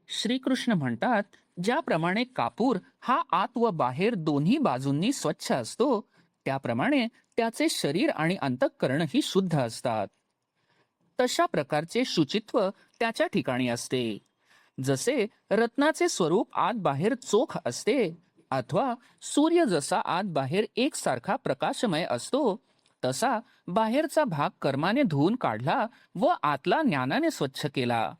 श्रीकृष्ण म्हणतात, ज्याप्रमाणे कापूर हा आत व बाहेर दोन्ही बाजूंनी स्वच्छ असतो, त्याप्रमाणे त्याचे शरीर आणि अंतःकरणही शुद्ध असतात. तशा प्रकारचे शुचित्व त्याच्या ठिकाणी असते. जसे रत्नाचे स्वरूप आत बाहेर चोख असते, अथवा सूर्य जसा आत बाहेर एकसारखा प्रकाशमय असतो, तसा बाहेरचा भाग कर्माने धुवून काढला व आतला ज्ञानाने स्वच्छ केला.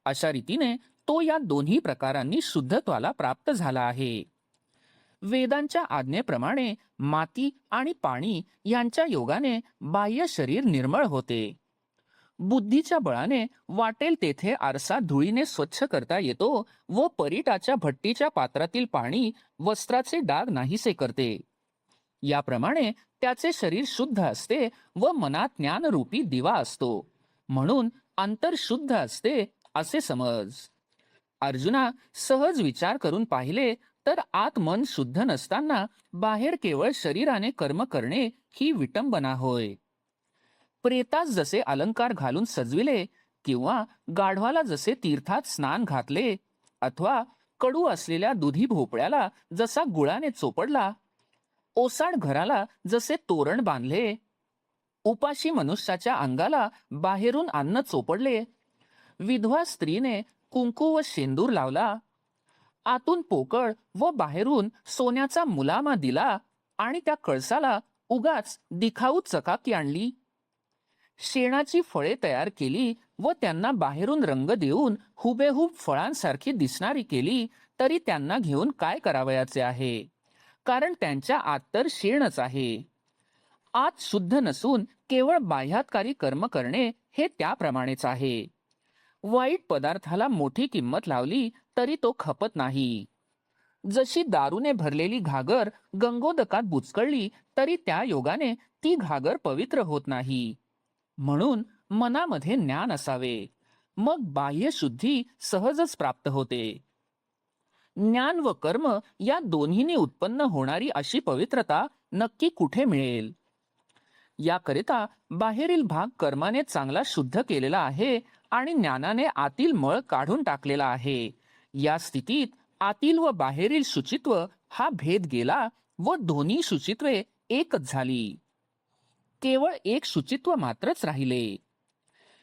अशा रीतीने तो या दोन्ही प्रकारांनी शुद्धत्वाला प्राप्त झाला आहे. वेदांच्या आज्ञेप्रमाणे माती आणि पाणी यांच्या योगाने बाह्य शरीर निर्मळ होते. बुद्धीच्या बळाने वाटेल तेथे आरसा धुळीने स्वच्छ करता येतो व परीटाच्या भट्टीच्या पात्रातील पाणी वस्त्राचे डाग नाहीसे करते. याप्रमाणे त्याचे शरीर शुद्ध असते व मनात ज्ञानरूपी दिवा असतो, म्हणून अंतर शुद्ध असते असे समज. अर्जुना, सहज विचार करून पाहिले तर आत मन शुद्ध नसताना बाहेर केवळ शरीराने कर्म करणे ही विटंबना होय. प्रेतास जसे अलंकार घालून सजविले, किंवा गाढवाला जसे तीर्थात स्नान घातले, अथवा कडू असलेल्या दुधी भोपळ्याला जसा गुळाने चोपडला, ओसाड घराला जसे तोरण बांधले, उपाशी मनुष्याच्या अंगाला बाहेरून अन्न चोपडले, विधवा स्त्रीने कुंकू व शेंदूर लावला, आतून पोकळ व बाहेरून सोन्याचा मुलामा दिला आणि त्या कळसाला उगाच दिखाऊ चकाकी आणली, शेणाची फळे तयार केली व त्यांना बाहेरून रंग देऊन हुबेहूब फळांसारखी दिसणारी केली, तरी त्यांना घेऊन काय करावयाचे आहे? कारण त्यांच्या आत तर शेणच आहे. आत शुद्ध नसून केवळ बाह्यातकारी कर्म करणे हे त्याप्रमाणेच आहे. वाईट पदार्थाला मोठी किंमत लावली तरी तो खपत नाही. जशी दारूने भरलेली घागर गंगोदकात बुचकळली तरी त्या योगाने ती घागर पवित्र होत नाही. म्हणून मनामध्ये ज्ञान असावे, मग बाह्य शुद्धी सहजच प्राप्त होते. ज्ञान व कर्म या दोन्हीने उत्पन्न होणारी अशी पवित्रता नक्की कुठे मिळेल? याकरिता बाहेरील भाग कर्माने चांगला शुद्ध केलेला आहे आणि ज्ञानाने आतील मळ काढून टाकलेला आहे. या स्थितीत आतील व बाहेरील शुचित्व हा भेद गेला व दोन्ही शुचित्वे एकच झाली. केवळ एक शुचित्व मात्रच राहिले.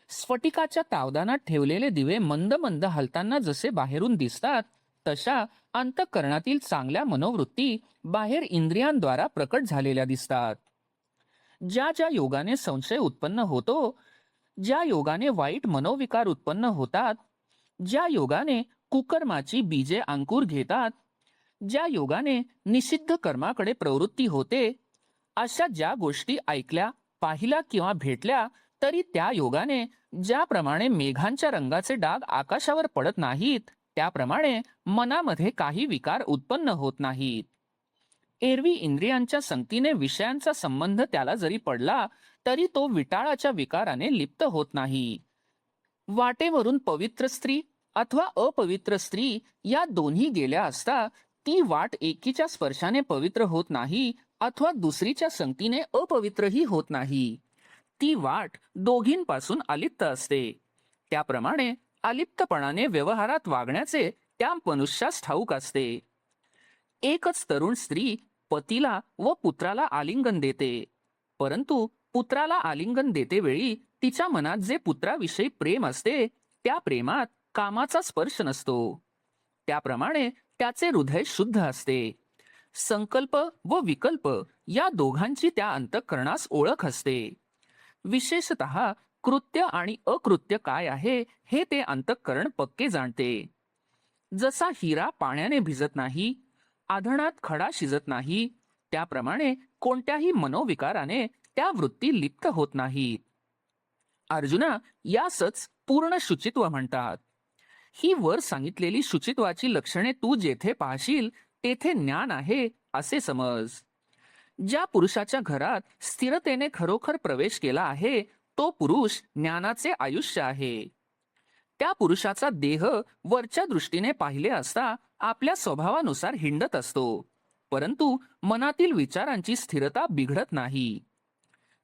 स्फटिकाच्या तावदानात ठेवलेले दिवे मंद मंद हलताना जसे बाहेरून दिसतात, तशा अंतःकरणातील चांगल्या मनोवृत्ती बाहेर इंद्रियांद्वारा प्रकट झालेल्या दिसतात. ज्या ज्या योगाने संशय उत्पन्न होतो, ज्या योगाने वाईट मनोविकार उत्पन्न होतात, ज्या योगाने कुकर्माची बीजे अंकुर घेतात, ज्या योगाने निषिद्ध कर्माकडे प्रवृत्ती होते, अशा ज्या गोष्टी ऐकल्या, पाहिल्या किंवा भेटल्या, तरी त्या योगाने ज्याप्रमाणे मेघांच्या रंगाचे डाग आकाशावर पडत नाहीत, त्याप्रमाणे मनामध्ये काही विकार उत्पन्न होत नाहीत. एरवी इंद्रियांच्या संगतीने विषयांचा संबंध त्याला जरी पडला तरी तो विटाळाच्या विकाराने लिप्त होत नाही. वाटेवरून पवित्र स्त्री अथवा अपवित्र स्त्री या दोन्ही गेल्या असता ती वाट एकीच्या स्पर्शाने पवित्र होत नाही अथवा दुसरीच्या संगतीने अपवित्रही होत नाही. ती वाट दोघींपासून अलिप्त असते. त्याप्रमाणे अलिप्तपणाने व्यवहारात वागण्याचे त्या मनुष्यास ठाऊक असते. एकच तरुण स्त्री पतीला व पुत्राला आलिंगन देते, परंतु पुत्राला आलिंगन देते वेळी तिच्या मनात जे पुत्राविषयी प्रेम असते, त्या प्रेमात कामाचा स्पर्श नसतो. त्याप्रमाणे त्याचे हृदय शुद्ध असते. संकल्प व विकल्प या दोघांची त्या अंतःकरणास ओळख असते. विशेषतः कृत्य आणि अकृत्य काय आहे हे ते अंतःकरण पक्के जाणते. जसा हिरा पाण्याने भिजत नाही, आधणात खडा शिजत नाही, त्याप्रमाणे कोणत्याही मनोविकाराने त्या वृत्ती लिप्त होत नाहीत. अर्जुना, यासच पूर्ण शुचित्व म्हणतात. ही वर सांगितलेली शुचित्वाची लक्षणे तू जेथे पाहशील तेथे ज्ञान आहे असे समज. ज्या पुरुषाच्या घरात स्थिरतेने खरोखर प्रवेश केला आहे तो पुरुष ज्ञानाचे आयुष्य आहे. त्या पुरुषाचा देह वरच्या दृष्टीने पाहिले असता आपल्या स्वभावानुसार हिंडत असतो, परंतु मनातील विचारांची स्थिरता बिघडत नाही.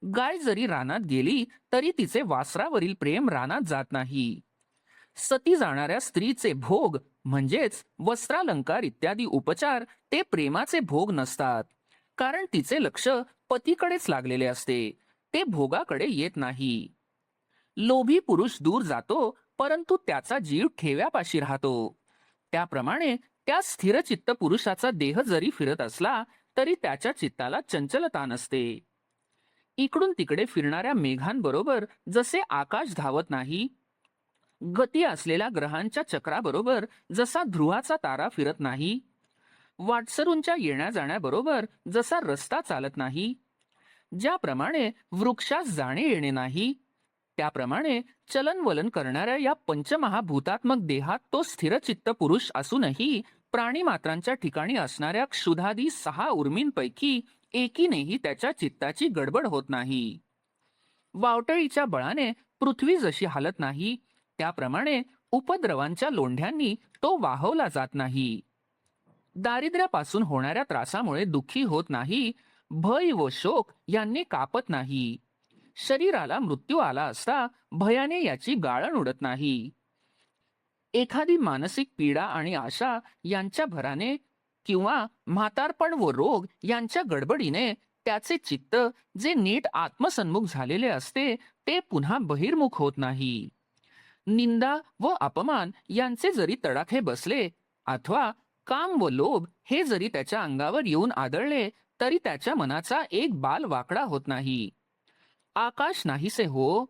गाय जरी रानात गेली तरी तिचे वासरावरील प्रेम रानात जात नाही. सती जाणाऱ्या स्त्रीचे भोग म्हणजेच वस्त्रालंकार इत्यादी उपचार ते प्रेमाचे भोग नसतात, कारण तिचे लक्ष पतीकडेच लागलेले असते, ते भोगाकडे येत नाही. लोभी पुरुष दूर जातो, परंतु त्याचा जीव ठेव्यापाशी राहतो. त्याप्रमाणे त्या स्थिरचित्त पुरुषाचा देह जरी फिरत असला तरी त्याच्या चित्ताला चंचलता नसते. इकडून तिकडे फिरणाऱ्या मेघांबरोबर जसे आकाश धावत नाही, गती असलेल्या ग्रहांच्या चक्राबरोबर जसा ध्रुवाचा तारा फिरत नाही, वाटसरूंच्या येण्या जाण्याबरोबर जसा रस्ता चालत नाही, ज्याप्रमाणे वृक्षास जाणे येणे नाही, त्याप्रमाणे चलनवलन करणाऱ्या या पंचमहाभूतात्मक देहात तो स्थिरचित्त पुरुष असूनही प्राणीमात्रांच्या ठिकाणी असणाऱ्या क्षुधादी 6 उर्मींपैकी एकीनेही त्याच्या चित्ताची गडबड होत नाही. वावटळीच्या बळाने पृथ्वी जशी हालत नाही, त्याप्रमाणे उपद्रवांच्या लोंढ्यांनी तो वाहवला जात नाही. दारिद्र्यापासून होणाऱ्या त्रासामुळे दुःखी होत नाही, भय व शोक यांनी कापत नाही. शरीराला मृत्यू आला असता भयाने याची गाळण उडत नाही. एखादी मानसिक पीडा आणि आशा यांच्या भराने किंवा म्हातारपण व रोग यांच्या गडबडीने त्याचे चित्त जे नीट आत्मसन्मुख झालेले असते ते पुन्हा बहिर्मुख होत नाही. निंदा व अपमान यांचे जरी तडाखे बसले अथवा काम व लोभ हे जरी त्याच्या अंगावर येऊन आदळले तरी त्याच्या मनाचा एक बाल वाकडा होत नाही. आकाश नाहीसे हो,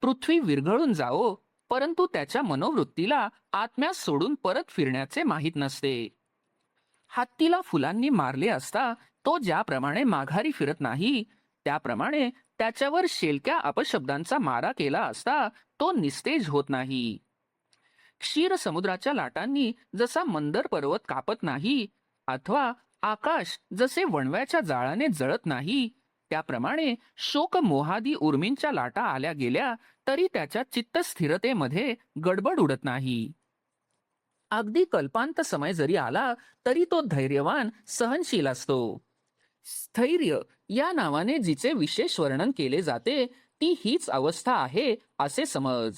पृथ्वी विरघळून जाओ, परंतु त्याच्या मनोवृत्तीला आत्म्यास सोडून परत फिरण्याचे माहीत नसते. हत्तीला फुलांनी मारले असता तो ज्याप्रमाणे माघारी फिरत नाही, त्याप्रमाणे त्याच्यावर शेलक्या अपशब्दांचा मारा केला असता तो निस्तेज होत नाही. क्षीर समुद्राच्या लाटांनी जसा मंदर पर्वत कापत नाही अथवा आकाश जसे वणव्याच्या जाळाने जळत नाही, त्याप्रमाणे शोक मोहादी उर्मींच्या लाटा आल्या गेल्या तरी त्याच्या चित्तस्थिरतेमध्ये गडबड उडत नाही. अगदी कल्पांत समय जरी आला तरी तो धैर्यवान सहनशील असतो. स्थैर्य या नावाने जिचे विशेष वर्णन केले जाते ती हीच अवस्था आहे असे समज.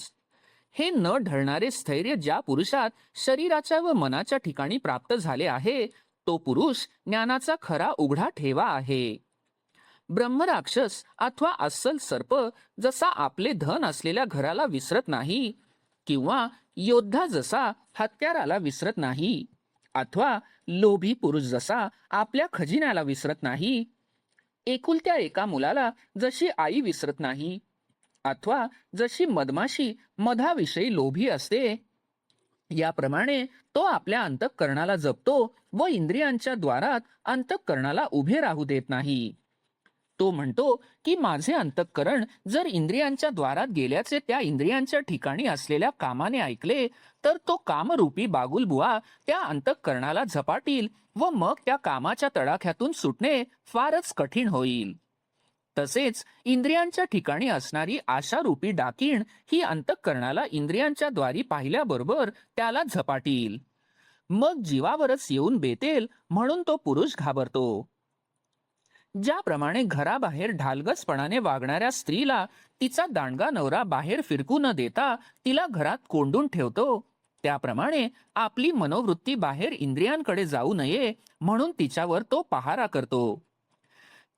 हे न ढळणारे स्थैर्य ज्या पुरुषात शरीराच्या व मनाच्या ठिकाणी प्राप्त झाले आहे तो पुरुष ज्ञानाचा खरा उघडा ठेवा आहे. ब्रह्मराक्षस अथवा अस्सल सर्प जसा आपले धन असलेल्या घराला विसरत नाही, किंवा योद्धा जसा हत्याराला विसरत नाही, अथवा लोभी पुरुष जसा आपल्या खजिन्याला विसरत नाही, एकुलत्या एका मुलाला जशी आई विसरत नाही, अथवा जशी मधमाशी मधाविषयी लोभी असते, याप्रमाणे तो आपल्या अंतःकरणाला जपतो व इंद्रियांच्या द्वारात अंतःकरणाला उभे राहू देत नाही. तो म्हणतो की माझे अंतःकरण जर इंद्रियांच्या द्वारात गेल्याचे त्या इंद्रियांच्या ठिकाणी असलेल्या कामाने ऐकले तर तो कामरूपी बागुलबुवा त्या अंतःकरणाला झपाटील व मग त्या कामाच्या तडाख्यातून सुटणे फारच कठीण होईल. तसेच इंद्रियांच्या ठिकाणी असणारी आशारूपी डाकीण ही अंतःकरणाला इंद्रियांच्या द्वारी पाहिल्याबरोबर त्याला झपाटील, मग जीवावरच येऊन बेतेल म्हणून तो पुरुष घाबरतो. ज्याप्रमाणे घराबाहेर ढालगसपणाने वागणाऱ्या स्त्रीला तिचा दांडगा नवरा बाहेर फिरकू न देता तिला घरात कोंडून ठेवतो, त्याप्रमाणे आपली मनोवृत्ती बाहेर इंद्रियांकडे जाऊ नये म्हणून तिच्यावर तो पहारा करतो.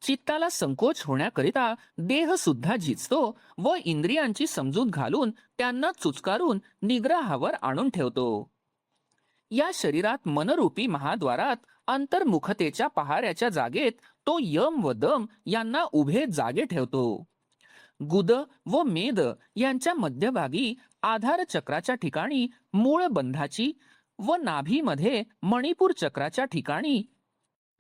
चित्ताला संकोच होण्याकरिता देह सुद्धा झिजतो व इंद्रियांची समजूत घालून त्यांना चुचकारून निग्रहावर आणून ठेवतो. या शरीरात मनरूपी महाद्वारात अंतर्मुखतेच्या पहाऱ्याच्या जागेत तो यम व दम यांना उभे जागे ठेवतो. गुद व मेद यांच्या मध्यभागी आधार चक्राच्या ठिकाणी मूळ बंधाची व नाभीमध्ये मणिपूर चक्राच्या ठिकाणी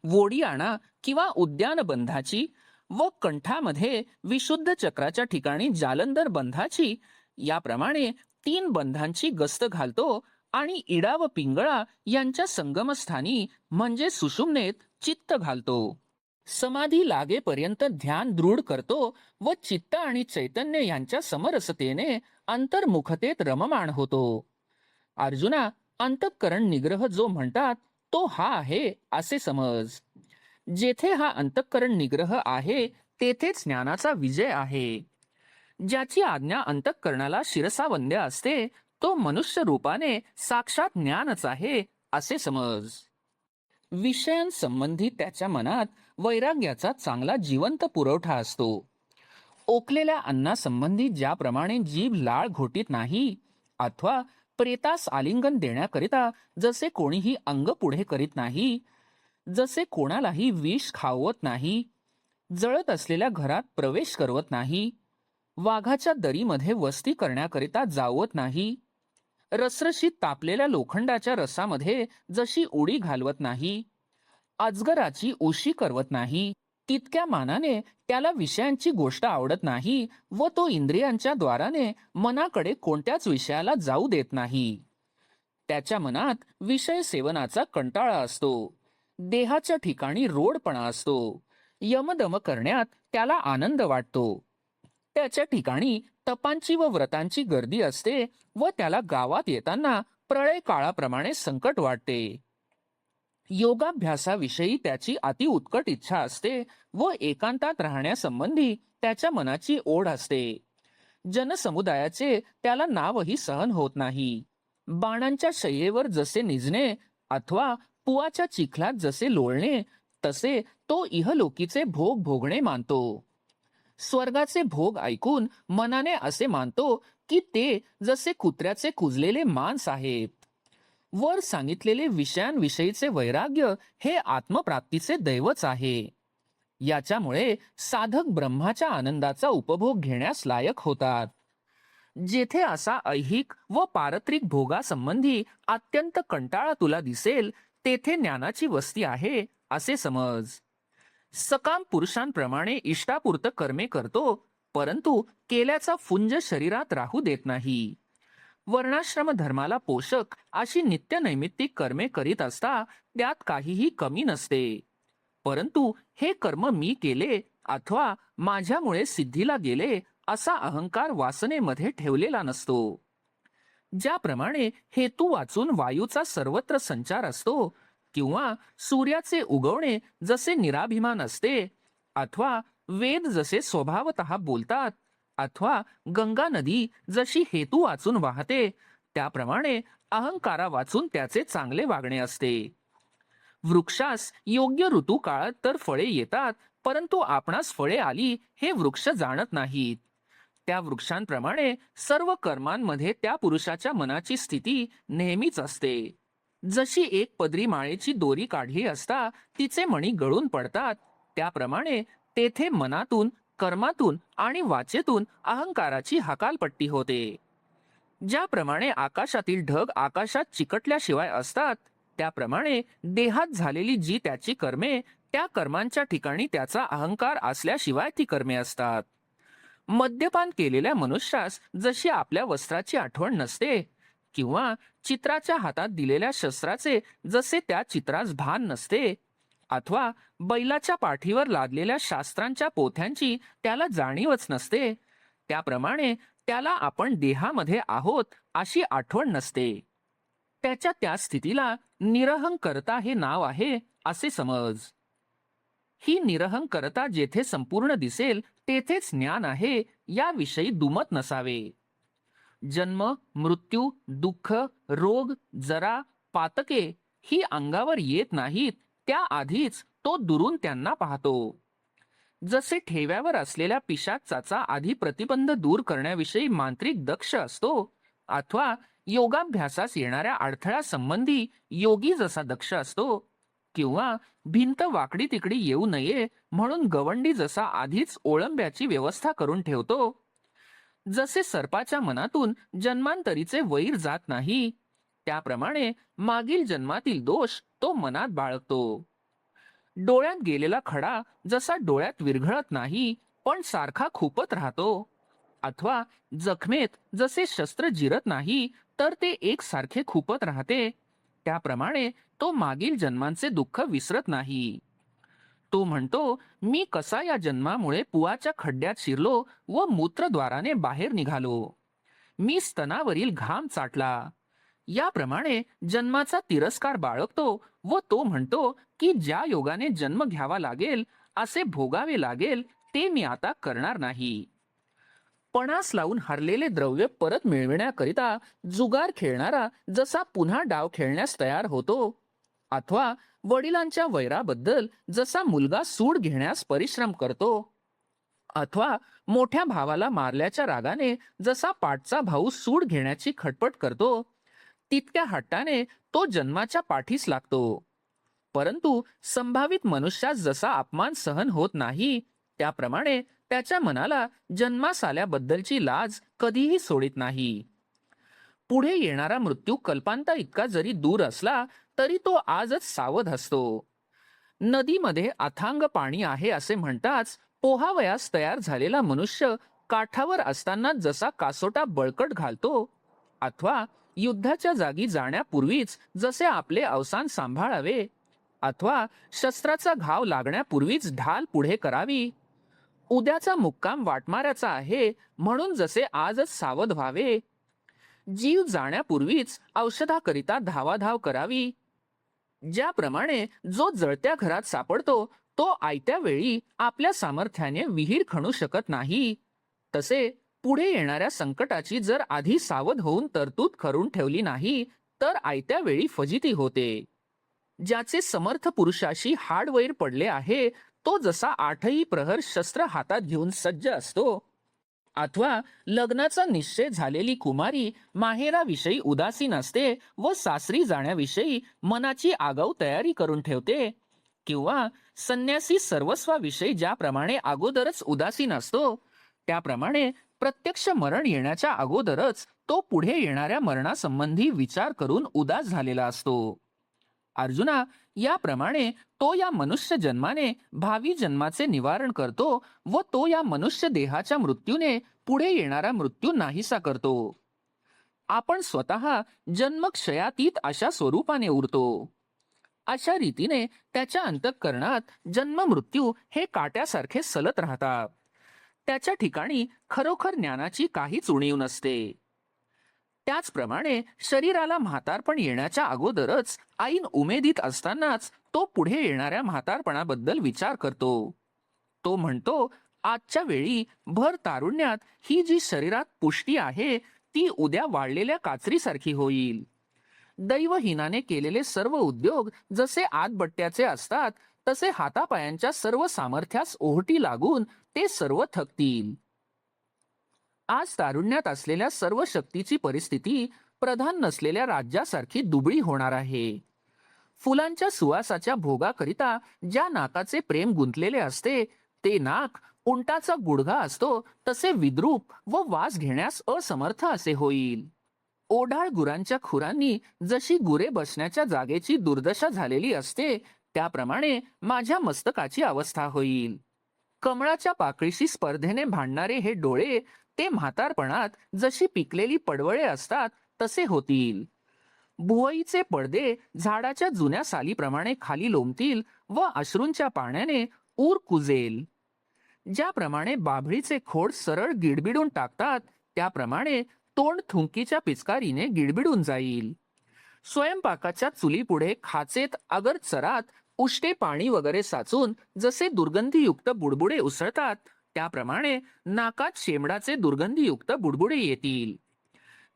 वोडियाणा किंवा उद्यान बंधाची व कंठामध्ये विशुद्ध चक्राच्या ठिकाणी जालंधर बंधाची याप्रमाणे 3 बंधांची गस्त घालतो आणि इडा व पिंगळा यांच्या संगमस्थानी म्हणजे सुषुम्नेत चित्त घालतो. समाधी लागेपर्यंत ध्यान दृढ करतो व चित्त आणि चैतन्य यांच्या समरसतेने अंतर्मुखतेत रममाण होतो. अर्जुना, अंतःकरण निग्रह जो म्हणतात तो हा आहे असे समज. जेथे हा अंतःकरण निग्रह आहे तेथेच ज्ञानाचा विजय आहे. ज्याची आज्ञा अंतःकरणाला शिरसावंद्य असते तो मनुष्य रूपाने साक्षात ज्ञानच आहे असे समज. विषयांसंबंधी त्याच्या मनात वैराग्याचा चांगला जिवंत पुरवठा असतो. ओकलेल्या अन्नासंबंधी ज्याप्रमाणे जीभ लाळ घोटीत नाही, अथवा प्रेतास आलिंगन देण्याकरिता जसे कोणीही अंग पुढे करीत नाही, जसे कोणालाही विष खावत नाही, जळत असलेल्या घरात प्रवेश करवत नाही, वाघाच्या दरीमध्ये वस्ती करण्याकरिता जावत नाही, रसरशीत तापलेल्या लोखंडाच्या रसामध्ये जशी उडी घालवत नाही, अजगराची उशी करवत नाही, तितक्या मानाने त्याला विषयांची गोष्ट आवडत नाही व तो इंद्रियांच्या द्वाराने मनाकडे कोणत्याच विषयाला जाऊ देत नाही. त्याच्या मनात विषय सेवनाचा कंटाळा असतो. देहाच्या ठिकाणी रोडपणा असतो. यमदम करण्यात त्याला आनंद वाटतो. त्याच्या ठिकाणी तपांची व व्रतांची गर्दी असते व त्याला गावात येताना प्रळय काळाप्रमाणे संकट वाटते. योगाभ्यासाविषयी त्याची अति उत्कट इच्छा असते व एकांतात राहण्यासंबंधी त्याच्या मनाची ओढ असते. जनसमुदायाचे त्याला नावही सहन होत नाही. बाणांच्या शय्येवर जसे निजणे अथवा पुवाच्या चिखलात जसे लोळणे, तसे तो इहलोकीचे भोग भोगणे मानतो. स्वर्गाचे भोग ऐकून मनाने असे मानतो की ते जसे कुत्र्याचे कुजलेले मांस आहेत. वर सांगितलेले विषयांविषयीचे वैराग्य हे आत्मप्राप्तीचे दैवच आहे. याच्यामुळे साधक ब्रह्माच्या आनंदाचा उपभोग घेण्यास लायक होतात. जेथे असा ऐहिक व पारत्रिक भोगासंबंधी अत्यंत कंटाळा तुला दिसेल, तेथे ज्ञानाची वस्ती आहे असे समज. सकाम पुरुषांप्रमाणे इष्टापूर्त कर्मे करतो, परंतु केल्याचा फुंज शरीरात राहू देत नाही. वर्णाश्रम धर्माला पोषक अशी नित्य नैमित्तिक कर्मे करीत असता त्यात काहीही कमी नसते. परंतु हे कर्म मी केले अथवा माझ्यामुळे सिद्धीला गेले असा अहंकार वासनेमध्ये ठेवलेला नसतो. ज्याप्रमाणे हेतू वाचून वायूचा सर्वत्र संचार असतो, किंवा सूर्याचे उगवणे जसे निराभिमान असते, अथवा वेद जसे स्वभावतः बोलतात, अथवा गंगा नदी जशी हेतू वाचून वाहते, त्याप्रमाणे अहंकारा वाचून त्याचे चांगले वागणे असते. वृक्षास योग्य ऋतू काळात तर फळे येतात, परंतु आपणास फळे आली हे वृक्ष जाणत नाहीत. त्या वृक्षांप्रमाणे सर्व कर्मांमध्ये त्या पुरुषाच्या मनाची स्थिती नेहमीच असते. जशी एक पदरी माळेची दोरी काढली असता तिचे मणी गळून पडतात, त्याप्रमाणे तेथे मनातून, कर्मातून आणि वाचेतून अहंकाराची हकालपट्टी होते. ज्याप्रमाणे आकाशातील ढग आकाशात चिकटल्याशिवाय असतात, त्याप्रमाणे देहात झालेली जी त्याची कर्मे, त्या कर्मांच्या ठिकाणी त्याचा अहंकार असल्याशिवाय ती कर्मे असतात. मद्यपान केलेल्या मनुष्यास जशी आपल्या वस्त्राची आठवण नसते, किंवा चित्राच्या हातात दिलेल्या शस्त्राचे जसे त्या चित्रास भान नसते, अथवा बैलाच्या पाठीवर लादलेल्या शास्त्रांच्या पोथ्यांची त्याला जाणीवच नसते, त्याप्रमाणे त्याला आपण देहामध्ये आहोत अशी आठवण नसते. त्याच्या त्या स्थितीला निरहंकरता हे नाव आहे असे समज. ही निरहंकरता जेथे संपूर्ण दिसेल तेथेच ज्ञान आहे याविषयी दुमत नसावे. जन्म, मृत्यू, दुःख, रोग, जरा, पातके ही अंगावर येत नाहीत त्या आधीच तो दुरून त्यांना पाहतो. जसे ठेव्यावर असलेल्या पिशाचाचा आधी प्रतिबंध दूर करण्याविषयी मांत्रिक दक्ष असतो, अथवा योगाभ्यासास येणाऱ्या अडथळ्यासंबंधी योगी जसा दक्ष असतो, किंवा भिंत वाकडी तिकडी येऊ नये म्हणून गवंडी जसा आधीच ओळंब्याची व्यवस्था करून ठेवतो, जसे सर्पाच्या मनातून जन्मांतरीचे वैर जात नाही, त्याप्रमाणे मागील जन्मातील दोष तो मनात बाळगतो. डोळ्यात गेलेला खडा जसा डोळ्यात विरघळत नाही पण सारखा खुपत राहतो, अथवा जखमेत जसे शस्त्र जिरत नाही तर ते एकसारखे खुपत राहते, त्याप्रमाणे तो मागील जन्मांचे दुःख विसरत नाही. तो म्हणतो, मी कसा या जन्मामुळे पुवाच्या खड्ड्यात शिरलो व मूत्रद्वाराने बाहेर निघालो. मी स्तनावरील घाम चाटला. याप्रमाणे जन्माचा तिरस्कार बाळगतो व तो म्हणतो की ज्या योगाने जन्म घ्यावा लागेल, असे भोगावे लागेल, ते मी आता करणार नाही. पणास लावून हरलेले द्रव्य परत मिळविण्याकरिता जुगार खेळणारा जसा पुन्हा डाव खेळण्यास तयार होतो, अथवा वडिलांच्या वैराबद्दल जसा मुलगा सूड घेण्यास परिश्रम करतो, अथवा मोठ्या भावाला मारल्याच्या रागाने जसा पाठचा भाऊ सूड घेण्याची खटपट करतो, तितक्या हट्टाने तो जन्माच्या पाठीस लागतो. परंतु संभावित मनुष्यास जसा अपमान सहन होत नाही, त्याप्रमाणे त्याच्या मनाला जन्मास आल्याबद्दलची लाज कधीही सोडित नाही. पुढे येणारा मृत्यू कल्पांता इतका जरी दूर असला तरी तो आजच सावध असतो. नदीमध्ये अथांग पाणी आहे असे म्हणताच पोहावयास तयार झालेला मनुष्य काठावर असताना जसा कासोटा बळकट घालतो, अथवा युद्धाच्या जागी जाण्यापूर्वीच जसे आपले अवसान सांभाळावे, अथवा शस्त्राचा घाव लागण्यापूर्वीच ढाल पुढे करावी, उद्याचा मुक्काम वाटमाऱ्याचा आहे म्हणून जसे आजच सावध व्हावे, जीव जाण्यापूर्वीच औषधाकरिता धावाधाव करावी, ज्याप्रमाणे जो जळत्या घरात सापडतो तो आयत्या वेळी आपल्या सामर्थ्याने विहीर खणू शकत नाही, तसे पुढे येणाऱ्या संकटाची जर आधी सावध होऊन तरतूद करून ठेवली नाही तर आयत्या वेळी फजिती होते. ज्याचे समर्थ पुरुषाशी हाडवैर पडले आहे तो जसा आठही प्रहर शस्त्र हातात घेऊन सज्ज असतो, अथवा लग्नाचा निश्चय झालेली कुमारी माहेराविषयी उदासीन असते व सासरी जाण्याविषयी मनाची आगाऊ तयारी करून ठेवते, किंवा संन्यासी सर्वस्वाविषयी ज्याप्रमाणे अगोदरच उदासीन असतो, त्याप्रमाणे प्रत्यक्ष मरण येण्याच्या अगोदरच तो पुढे येणाऱ्या मरणासंबंधी विचार करून उदास झालेला असतो. अर्जुना, याप्रमाणे तो या मनुष्य जन्माने भावी जन्माचे निवारण करतो व तो या मनुष्य देहाच्या मृत्यूने पुढे येणारा मृत्यू नाहीसा करतो. आपण स्वतः जन्मक्षयातीत अशा स्वरूपाने उरतो. अशा रीतीने त्याच्या अंतःकरणात जन्म मृत्यू हे काट्यासारखे सलत राहतात. त्याच्या ठिकाणी खरोखर ज्ञानाची काहीच उणीव नसते. त्याचप्रमाणे शरीराला म्हातारपण येण्याच्या अगोदरच ऐन उमेदीत असतानाच तो पुढे येणाऱ्या म्हातारपणाबद्दल विचार करतो. तो म्हणतो, आजच्या वेळी भर तारुण्यात ही जी शरीरात पुष्टी आहे ती उद्या वाळलेल्या काचरीसारखी होईल. दैवहीनाने केलेले सर्व उद्योग जसे आतबट्ट्याचे असतात तसे हातापायांच्या सर्व सामर्थ्यास ओहटी लागून ते सर्व थकतील. आज तारुण्यात असलेल्या सर्व शक्तीची परिस्थिती प्रधान नसलेल्या राज्यासारखी दुबळी होणार आहे. फुलांच्या सुवासाच्या भोगाकरिता ज्या नाकाचे प्रेम गुंतलेले असते ते नाक उंटाचा गुडघा असतो तसे विद्रूप व वास घेण्यास असमर्थ असे होईल. ओढाळ गुरांच्या खुरांनी जशी गुरे बसण्याच्या जागेची दुर्दशा झालेली असते त्याप्रमाणे माझ्या मस्तकाची अवस्था होईल. कमळाच्या पाकळीशी स्पर्धेने भांडणारे हे डोळे ते म्हातारपणात जशी पिकलेली पडवळे असतात तसे होतील. भुवईचे पडदे झाडाच्या जुन्या सालीप्रमाणे खाली लोंबतील व अश्रूंच्या पाण्याने ऊर कुजेल. ज्याप्रमाणे बाभळीचे खोड सरळ गिडबिडून टाकतात त्याप्रमाणे तोंड थुंकीच्या पिचकारीने गिडबिडून जाईल. स्वयंपाकाच्या चुलीपुढे खाचेत अगर चरात उष्टे पाणी वगैरे साचून जसे दुर्गंधीयुक्त बुडबुडे उसळतात त्याप्रमाणे नाकात शेमडाचे दुर्गंधीयुक्त बुडबुडे येतील.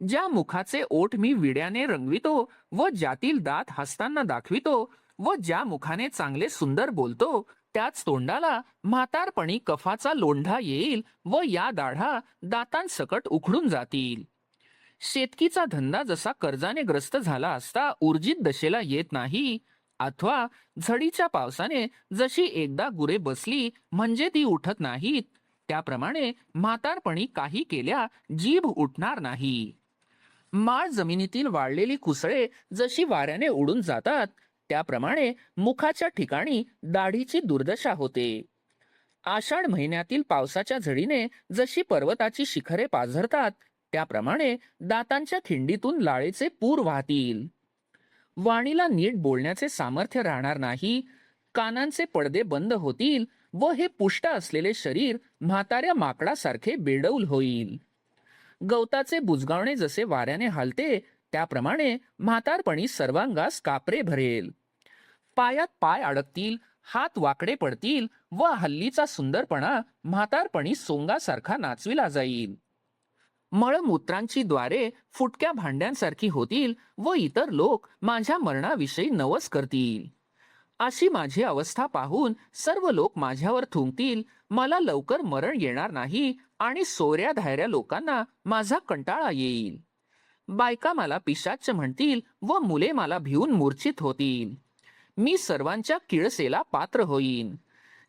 ज्या मुखाचे ओठ मी विड्याने रंगवितो व ज्यातील दात हसताना दाखवितो व ज्या मुखाने चांगले सुंदर बोलतो त्याच तोंडाला म्हातारपणी कफाचा लोंढा येईल व या दाढा दातांसकट उखडून जातील. शेतकीचा धंदा जसा कर्जाने ग्रस्त झाला असता ऊर्जित दशेला येत नाही, अथवा झडीच्या पावसाने जशी एकदा गुरे बसली म्हणजे ती उठत नाहीत, त्याप्रमाणे म्हातारपणी काही केल्या जीभ उठणार नाही. माळ जमिनीतील वाळलेली कुसळे जशी वाऱ्याने उडून जातात त्याप्रमाणे मुखाच्या ठिकाणी दाढीची दुर्दशा होते. आषाढ महिन्यातील पावसाच्या झडीने जशी पर्वताची शिखरे पाझरतात त्याप्रमाणे दातांच्या खिंडीतून लाळेचे पूर वाहतील. वाणीला नीट बोलण्याचे सामर्थ्य राहणार नाही, कानांचे पडदे बंद होतील व हे पुष्ट असलेले शरीर म्हाताऱ्या माकडासारखे बेडौल होईल. गवताचे बुजगावणे जसे वाऱ्याने हालते त्याप्रमाणे म्हातारपणी सर्वांगास कापरे भरेल. पायात पाय अडकतील, हात वाकडे पडतील व हल्लीचा सुंदरपणा म्हातारपणी सोंगासारखा नाचविला जाईल. मळमूत्रांची द्वारे फुटक्या भांड्यांसारखी होतील व इतर लोक माझ्या मरणाविषयी नवस करतील. अशी माझी अवस्था पाहून सर्व लोक माझ्यावर थुंकतील. मला लवकर मरण येणार नाही आणि सोऱ्या धायऱ्या लोकांना माझा कंटाळा येईल. बायका मला पिशाच्च म्हणतील व मुले मला भिवून मूर्छित होतील. मी सर्वांच्या किळसेला पात्र होईन.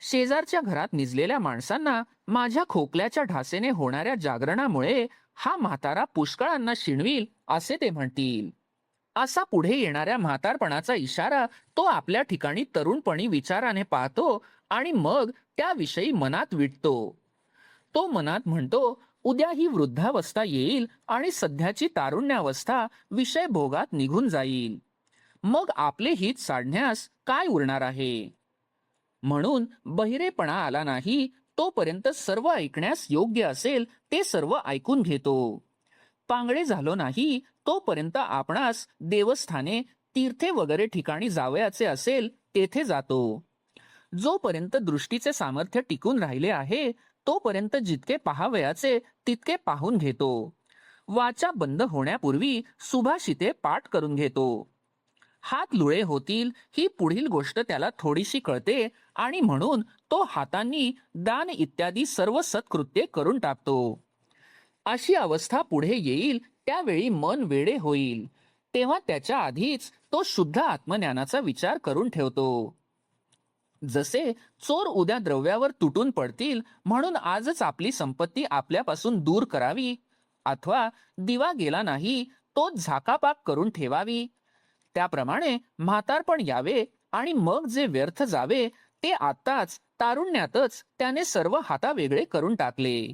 शेजारच्या घरात निजलेल्या माणसांना माझ्या खोकल्याच्या ढासेने होणाऱ्या जागरणामुळे हा म्हातारा पुष्कळांना शिणवील असे ते म्हणतील. असा पुढे येणाऱ्या म्हातारपणाचा इशारा तो आपल्या ठिकाणी तरुणपणी विचाराने पाहतो आणि मग त्याविषयी मनात विटतो. तो मनात म्हणतो, उद्या ही वृद्धावस्था येईल आणि सध्याची तारुण्यावस्था विषय भोगात निघून जाईल. मग आपले हित साधण्यास काय उरणार आहे. म्हणून बहिरेपणा आला नाही तोपर्यंत सर्व ऐकण्यास योग्य असेल ते सर्व ऐकून घेतो. पांगळे झालो नाही तोपर्यंत आपणास देवस्थाने, तीर्थे वगैरे ठिकाणी जावयाचे असेल तेथे जातो. जोपर्यंत दृष्टीचे सामर्थ्य टिकून राहिले आहे तोपर्यंत जितके पाहावयाचे तितके पाहून घेतो. वाचा बंद होण्यापूर्वी सुभाषिते पाठ करून घेतो. हात लुळे होतील ही पुढील गोष्ट त्याला थोडीशी कळते आणि म्हणून तो हातांनी दान इत्यादी सर्व सत्कृत्ये करून टाकतो. अशी अवस्था पुढे येईल त्यावेळी मन वेडे होईल. तेव्हा त्याच्या आधीच तो शुद्ध आत्मज्ञानाचा विचार करून ठेवतो. जसे चोर उद्या द्रव्यावर तुटून पडतील म्हणून आजच आपली संपत्ती आपल्यापासून दूर करावी, अथवा दिवा गेला नाही तोच झाकापाक करून ठेवावी, त्याप्रमाणे म्हातारपण यावे आणि मग जे व्यर्थ जावे ते आत्ताच तारुण्यातच त्याने सर्व हातावेगळे करून टाकले.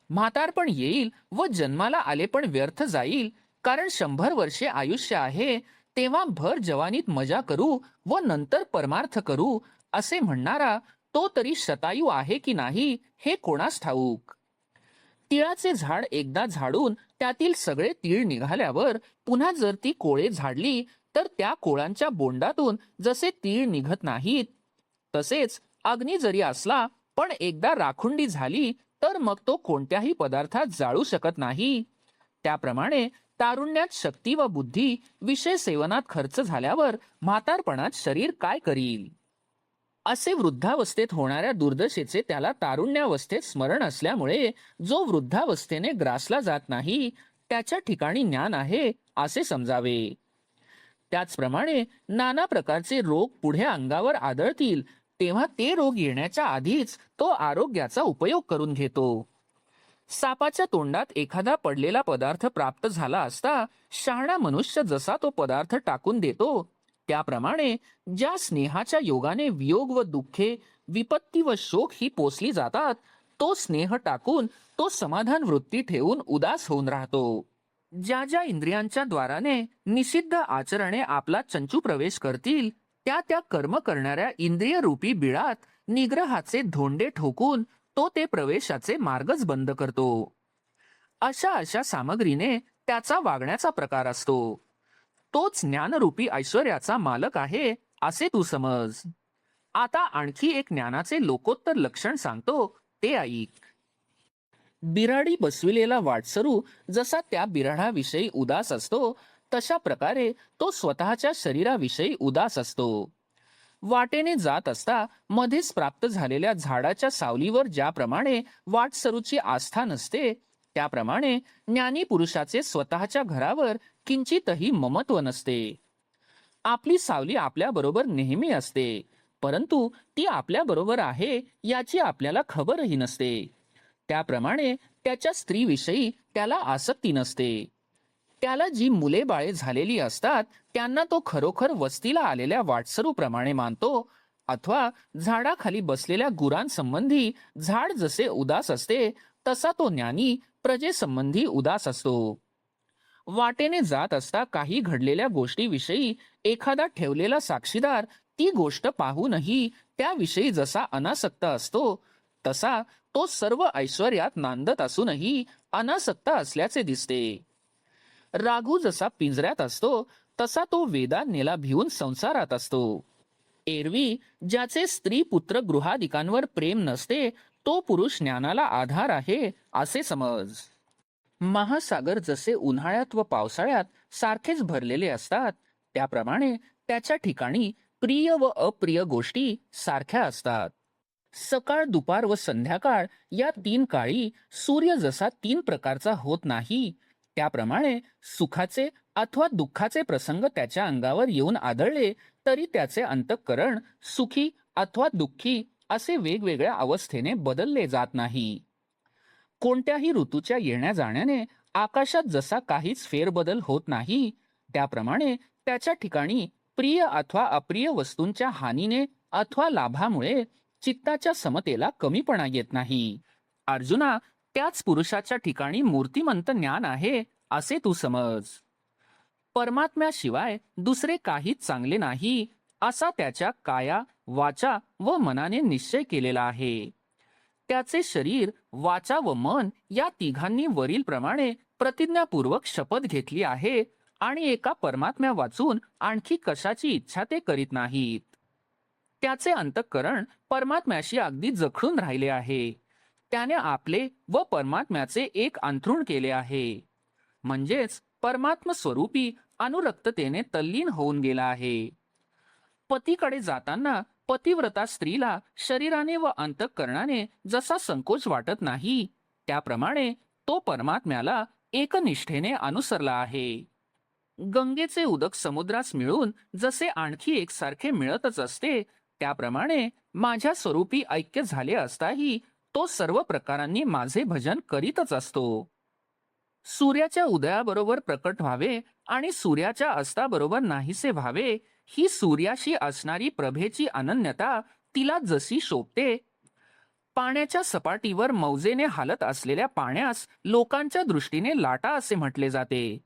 म्हातारपण येईल व जन्माला आले पण व्यर्थ जाईल, कारण 100 वर्षे आयुष्य आहे तेव्हा भर जवानीत मजा करू व नंतर परमार्थ करू असे म्हणणारा तो तरी शतायू आहे की नाही हे कोणास ठाऊक. तिळाचे झाड एकदा झाडून त्यातील सगळे तीळ निघाल्यावर पुन्हा जर ती कोळे झाडली तर त्या कोळांच्या बोंडातून जसे तीळ निघत नाहीत, तसेच अग्नी जरी असला पण एकदा राखुंडी झाली तर मग तो कोणत्याही पदार्थात जाळू शकत नाही. त्याप्रमाणे तारुण्यात शक्ती व बुद्धी विषय सेवनात खर्च झाल्यावर म्हातारपणात शरीर काय करील. असे वृद्धावस्थेत होणाऱ्या दुर्दशेचे त्याला तारुण्यावस्थेत स्मरण असल्यामुळे जो वृद्धावस्थेने ग्रासला जात नाही त्याच्या ठिकाणी ज्ञान आहे असे समजावे. त्याचप्रमाणे नाना प्रकारचे रोग पुढे अंगावर आदळतील तेव्हा ते रोग येण्याच्या आधीच तो आरोग्याचा उपयोग करून घेतो. सापाच्या तोंडात एखादा पडलेला पदार्थ प्राप्त झाला असता शहाणा मनुष्य जसा तो पदार्थ टाकून देतो, त्याप्रमाणे ज्या स्नेहाच्या योगाने वियोग व दुःखे, विपत्ती व शोक ही पोचली जातात, तो स्नेह टाकून तो समाधान वृत्ती ठेवून उदास होऊन राहतो. ज्या ज्या इंद्रियांच्या द्वाराने निषिद्ध आचरणे आपला चंचू प्रवेश करतील त्या त्या कर्म करणाऱ्या इंद्रिय रूपी बिळात निग्रहाचे धोंडे ठोकून तो ते प्रवेशाचे मार्गच बंद करतो. अशा अशा सामग्रीने त्याचा वागण्याचा प्रकार असतो. तोच ज्ञानरूपी ऐश्वर्याचा मालक आहे असे तू समज. आता आणखी एक ज्ञानाचे लोकोत्तर लक्षण सांगतो ते ऐक. बिराडी बसविलेला वाटसरू जसा त्या बिराडाविषयी उदास असतो तशा प्रकारे तो स्वतःच्या शरीराविषयी उदास असतो. वाटेने जात असता मध्येच प्राप्त झालेल्या झाडाच्या सावलीवर ज्याप्रमाणे वाटसरूची आस्था नसते त्याप्रमाणे ज्ञानी पुरुषाचे स्वतःच्या घरावर किंचितही ममत्व नसते. आपली सावली आपल्याबरोबर नेहमी असते, परंतु ती आपल्याबरोबर आहे याची आपल्याला खबरही नसते. त्याप्रमाणे त्याच्या स्त्रीविषयी त्याला आसक्ती नसते. त्याला जी मुले बाळे झालेली असतात त्यांना तो खरोखर वस्तीला आलेल्या वाटसरूप्रमाणे मानतो, अथवा झाडाखाली बसलेल्या गुरांसंबंधी झाड जसे उदास असते तसा तो ज्ञानी प्रजेसंबंधी उदास असतो. वाटेने जात असता काही घडलेल्या गोष्टीविषयी एखादा ठेवलेला साक्षीदार ती गोष्ट पाहूनही त्याविषयी जसा अनासक्त असतो तसा तो सर्व ऐश्वर्यात नांदत असूनही अनासक्त असल्याचे दिसते. राघू जसा पिंजऱ्यात असतो तसा तो वेदाज्ञेला भिवून संसारात असतो. एरवी ज्याचे स्त्री पुत्र गृहादिकांवर प्रेम नसते तो पुरुष ज्ञानाला आधार आहे असे समज. महासागर जसे उन्हाळ्यात व पावसाळ्यात सारखेच भरलेले असतात, त्याप्रमाणे त्याच्या ठिकाणी प्रिय व अप्रिय गोष्टी सारख्या असतात. सकाळ, दुपार व संध्याकाळ या तीन काळी सूर्य जसा तीन प्रकारचा होत नाही, त्याप्रमाणे सुखाचे अथवा दुःखाचे प्रसंग त्याच्या अंगावर येऊन आदळले तरी त्याचे अंतःकरण सुखी अथवा दुःखी असे वेगवेगळ्या अवस्थेने बदलले जात नाही. कोणत्याही ऋतूच्या येण्या जाण्याने आकाशात जसा काहीच फेरबदल होत नाही, त्याप्रमाणे त्याच्या ठिकाणी प्रिय अथवा अप्रिय वस्तूंच्या हानीने अथवा लाभामुळे चित्ताच्या समतेला कमीपणा येत नाही. अर्जुना, त्याच पुरुषाच्या ठिकाणी मूर्तिमंत ज्ञान आहे असे तू समज. परमात्म्याशिवाय दुसरे काहीच चांगले नाही असा त्याच्या काया, वाचा व मनाने निश्चय केलेला आहे. त्याचे शरीर, वाचा व मन या तिघांनी वरील प्रमाणे प्रतिज्ञापूर्वक शपथ घेतली आहे आणि एका परमात्म्या वाचून आणखी कशाची इच्छा ते करीत नाहीत. त्याचे अंतःकरण परमात्म्याशी अगदी जखडून राहिले आहे. त्याने आपले व परमात्म्याचे एक अंथरूण केले आहे, म्हणजेच परमात्म स्वरूपी अनुरक्ततेने तल्लीन होऊन गेला आहे. पतीकडे जाताना पतिव्रता स्त्रीला शरीराने व अंतःकरणाने जसा संकोच वाटत नाही, त्याप्रमाणे तो परमात्म्याला एकनिष्ठेने अनुसरला आहे. गंगेचे उदक समुद्रास मिळून जसे आणखी एकसारखे मिळतच असते, त्याप्रमाणे माझ्या स्वरूपी ऐक्य झाले असताही तो सर्व प्रकारांनी माझे भजन करीतच असतो. सूर्याच्या उदयाबरोबर प्रकट व्हावे आणि सूर्याच्या अस्ताबरोबर नाहीसे व्हावे, ही सूर्याशी असणारी प्रभेची अनन्यता तिला जशी शोभते. पाण्याच्या सपाटीवर मौजेने हालत असलेल्या पाण्यास लोकांच्या दृष्टीने लाटा असे म्हटले जाते,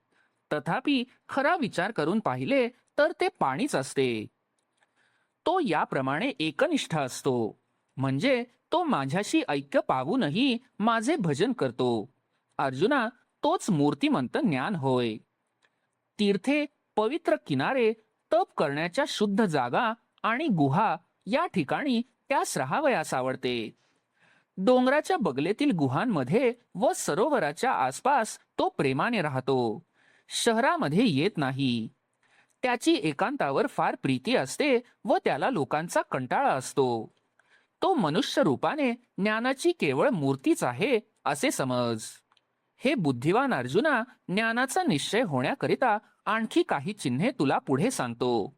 तथापि खरा विचार करून पाहिले तर ते पाणीच असते. तो याप्रमाणे एकनिष्ठ असतो, म्हणजे तो माझ्याशी ऐक्य पावूनही माझे भजन करतो. अर्जुना, तोच मूर्तिमंत ज्ञान होय. तीर्थे, पवित्र किनारे, तप करण्याच्या शुद्ध जागा आणि गुहा या ठिकाणी त्यास राहावयास आवडते. डोंगराच्या बगलेतील गुहांमध्ये व सरोवराच्या आसपास तो प्रेमाने राहतो. शहरामध्ये येत नाही. त्याची एकांतावर फार प्रीती असते व त्याला लोकांचा कंटाळा असतो. तो मनुष्य रूपाने ज्ञानाची केवळ मूर्तीच आहे असे समज. हे बुद्धिवान अर्जुना, ज्ञानाचा निश्चय होण्याकरिता आणखी काही चिन्हे तुला पुढे सांगतो.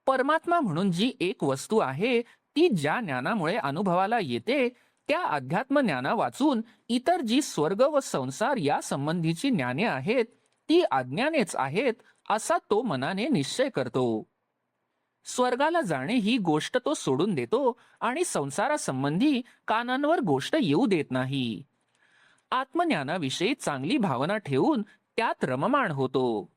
परमात्मा म्हणून जी एक वस्तू आहे ती ज्या ज्ञानामुळे अनुभवाला येते, त्या अध्यात्म ज्ञाना वाचून इतर जी स्वर्ग व संसार या संबंधीची ज्ञाने आहेत ती अज्ञानेच आहेत असा तो मनाने निश्चय करतो. स्वर्गाला जाणे ही गोष्ट तो सोडून देतो आणि संसारासंबंधी कानांवर गोष्ट येऊ देत नाही. आत्मज्ञानाविषयी चांगली भावना ठेवून त्यात रममाण होतो.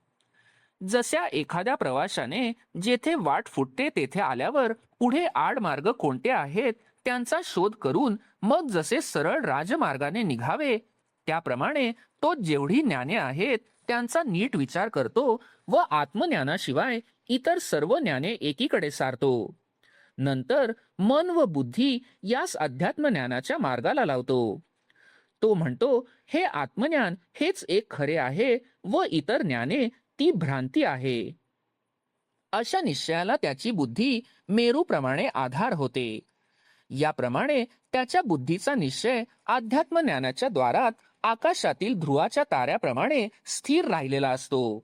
जशा एखाद्या प्रवाशाने जेथे वाट फुटते तेथे आल्यावर पुढे आडमार्ग कोणते आहेत त्यांचा शोध करून मग जसे सरळ राजमार्गाने निघावे, त्याप्रमाणे तो जेवढी ज्ञाने आहेत त्यांचा नीट विचार करतो व आत्मज्ञानाशिवाय इतर सर्व ज्ञाने एकीकडे सारतो. नंतर मन व बुद्धी यास अध्यात्म ज्ञानाच्या मार्गाला लावतो. तो म्हणतो, हे आत्मज्ञान हेच एक खरे आहे व इतर ज्ञाने ती भ्रांती आहे. अशा निश्चयाला त्याची बुद्धी मेरूप्रमाणे आधार होते. याप्रमाणे त्याच्या बुद्धीचा निश्चय अध्यात्म ज्ञानाच्या द्वारात आकाशातील ध्रुवाच्या ताऱ्याप्रमाणे स्थिर राहिलेला असतो.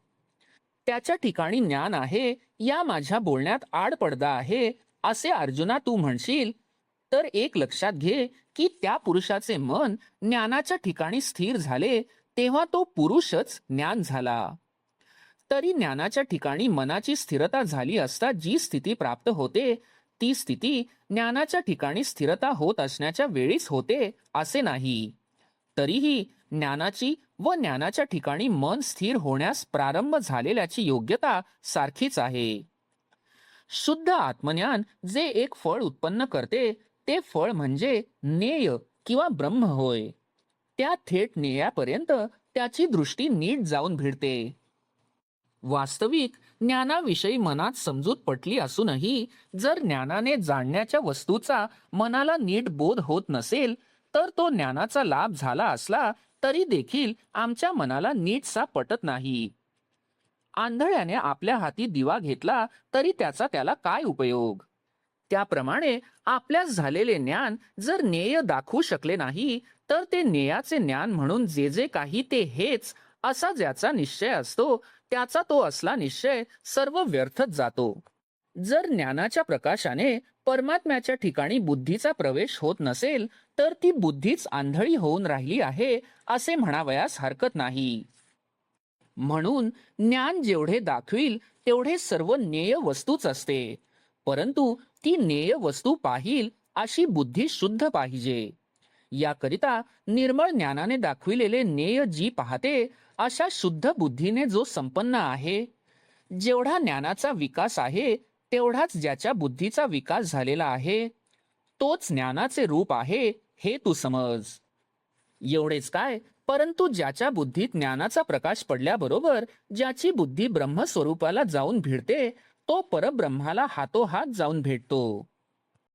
त्याच्या ठिकाणी ज्ञान आहे या माझ्या बोलण्यात आड पडदा आहे असे अर्जुना तू म्हणशील, तर एक लक्षात घे की त्या पुरुषाचे मन ज्ञानाच्या ठिकाणी स्थिर झाले तेव्हा तो पुरुषच ज्ञान झाला. तरी ज्ञानाच्या ठिकाणी मनाची स्थिरता झाली असता जी स्थिती प्राप्त होते ती स्थिती ज्ञानाच्या ठिकाणी स्थिरता होत असण्याच्या वेळीच होते असे नाही. तरीही ज्ञानाची व ज्ञानाच्या ठिकाणी मन स्थिर होण्यास प्रारंभ झालेल्याची योग्यता सारखीच आहे. शुद्ध आत्मज्ञान जे एक फळ उत्पन्न करते ते फळ म्हणजे ज्ञेय किंवा ब्रह्म होय. त्या थेट ज्ञेयापर्यंत त्याची दृष्टी नीट जाऊन भिडते. वास्तविक ज्ञानाविषयी मनात समजूत पटली असूनही जर ज्ञानाने जाणण्याच्या वस्तूचा मनाला नीट बोध होत नसेल तर तो ज्ञानाचा लाभ झाला असला तरी देखील आमच्या मनाला नीटसा पटत नाही. आंधळ्याने आपल्या हाती दिवा घेतला तरी त्याचा त्याला काय उपयोग? त्याप्रमाणे आपल्यास झालेले ज्ञान जर ज्ञेय दाखवू शकले नाही, तर ते ज्ञेयाचे ज्ञान म्हणून जे जे काही ते हेच असा ज्याचा निश्चय असतो, त्याचा तो असला निश्चय सर्व व्यर्थच जातो. जर ज्ञानाच्या प्रकाशाने परमात्म्याच्या ठिकाणी बुद्धीचा प्रवेश होत नसेल, तर ती बुद्धीच आंधळी होऊन राहिली आहे असे म्हणावयास हरकत नाही. म्हणून ज्ञान जेवढे दाखवील तेवढे सर्व ज्ञेय वस्तूच असते, परंतु ती ज्ञेय वस्तू पाहिल अशी बुद्धी शुद्ध पाहिजे. याकरिता निर्मळ ज्ञानाने दाखविलेले ज्ञेय जी पाहते, अशा शुद्ध बुद्धीने जो संपन्न आहे, जेवढा ज्ञानाचा विकास आहे तेवढाच ज्याच्या बुद्धीचा विकास झालेला आहे, तोच ज्ञानाचे रूप आहे हे तू समज. एवढेच काय, परंतु ज्याच्या बुद्धीत ज्ञानाचा प्रकाश पडल्याबरोबर ज्याची बुद्धी ब्रह्मस्वरूपाला जाऊन भिडते, तो परब्रह्माला हातोहात जाऊन भेटतो.